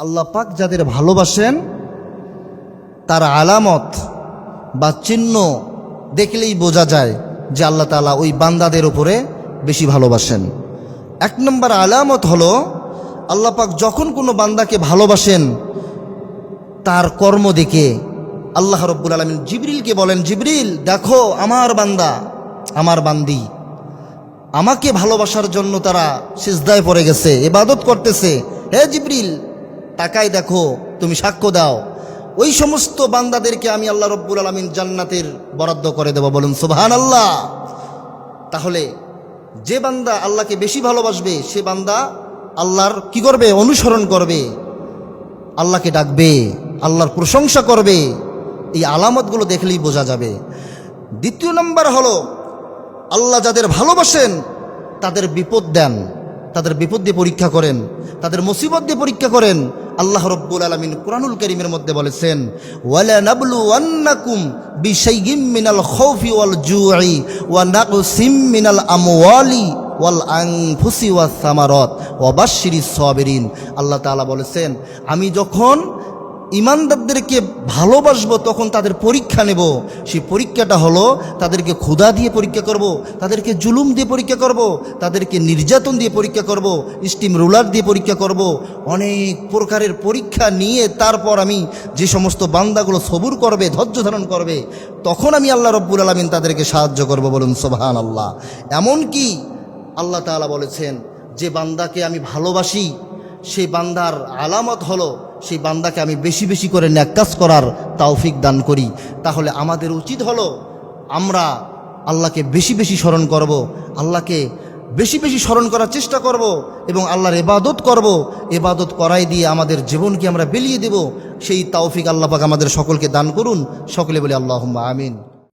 আল্লাহ পাক যাদের ভালোবাসেন তার আলামত বা চিহ্ন দেখলেই বোঝা যায় যে আল্লাহ তাআলা ওই বান্দাদের উপরে বেশি ভালোবাসেন। এক নম্বর আলামত হলো আল্লাহ পাক যখন কোনো বান্দাকে ভালোবাসেন তার কর্ম দেখে আল্লাহ রাব্বুল আলামিন জিবরিলকে বলেন, জিবরিল দেখো আমার বান্দা আমার বান্দি আমাকে ভালোবাসার জন্য তারা সিজদায় পড়ে গেছে, ইবাদত করতেছে। হে জিবরিল তাকায় দেখো, তুমি সাক্ষ্য দাও। ওই সমস্ত বান্দাদেরকে আমি আল্লাহ রাব্বুল আলামিন জান্নাতের বরাদ্দ করে দেব। বলুন সুবহানাল্লাহ। তাহলে যে বান্দা আল্লাহকে বেশি ভালোবাসবে সে বান্দা আল্লাহর কি করবে? অনুসরণ করবে, আল্লাহকে ডাকবে, আল্লাহর প্রশংসা করবে। এই আলামতগুলো দেখলেই বোঝা যাবে। দ্বিতীয় নম্বর হলো আল্লাহ যাদের ভালোবাসেন তাদের বিপদ দেন, তাদের বিপদ দিয়ে পরীক্ষা করেন, তাদের মুসিবত দিয়ে পরীক্ষা করেন। আল্লাহ রাব্বুল আলামিন কুরআনুল কারীমের মধ্যে বলেছেন, ওয়ালা নাবলুওয়ান্নাকুম বিশাইইম মিনাল খাউফি ওয়াল জুই ওয়া নাকসিম মিনাল আমওয়ালি ওয়াল আনফুসি ওয়াস সামারাত ওয়া বাশশিরিস সাবিরিন। আল্লাহ তাআলা বলেছেন, আমি যখন ইমানদারদেরকে ভালোবাসবো তখন তাদের পরীক্ষা নেব। সেই পরীক্ষাটা হলো তাদেরকে ক্ষুধা দিয়ে পরীক্ষা করব, তাদেরকে জুলুম দিয়ে পরীক্ষা করব, তাদেরকে নির্যাতন দিয়ে পরীক্ষা করব, স্টিম রুলার দিয়ে পরীক্ষা করব। অনেক প্রকারের পরীক্ষা নিয়ে তারপর আমি যে সমস্ত বান্দাগুলো সবুর করবে, ধৈর্য ধারণ করবে, তখন আমি আল্লাহ রাব্বুল আলামিন তাদেরকে সাহায্য করব। বলুন সুবহানাল্লাহ। এমনকি আল্লাহ তাআলা বলেছেন, যে বান্দাকে আমি ভালোবাসি সেই বান্দার আলামত হলো সেই বান্দাকে আমি বেশি বেশি করে নেক কাজ করার তৌফিক দান করি। তাহলে আমাদের উচিত হলো আমরা আল্লাহকে বেশি বেশি স্মরণ করব, আল্লাহকে বেশি বেশি স্মরণ করার চেষ্টা করব এবং আল্লাহর ইবাদত করব। ইবাদত করাই দিয়ে আমাদের জীবনকে আমরা বিলিয়ে দেব। সেই তৌফিক আল্লাহ পাক আমাদের সকলকে দান করুন। সকলে বলি আল্লাহুম্মা আমিন।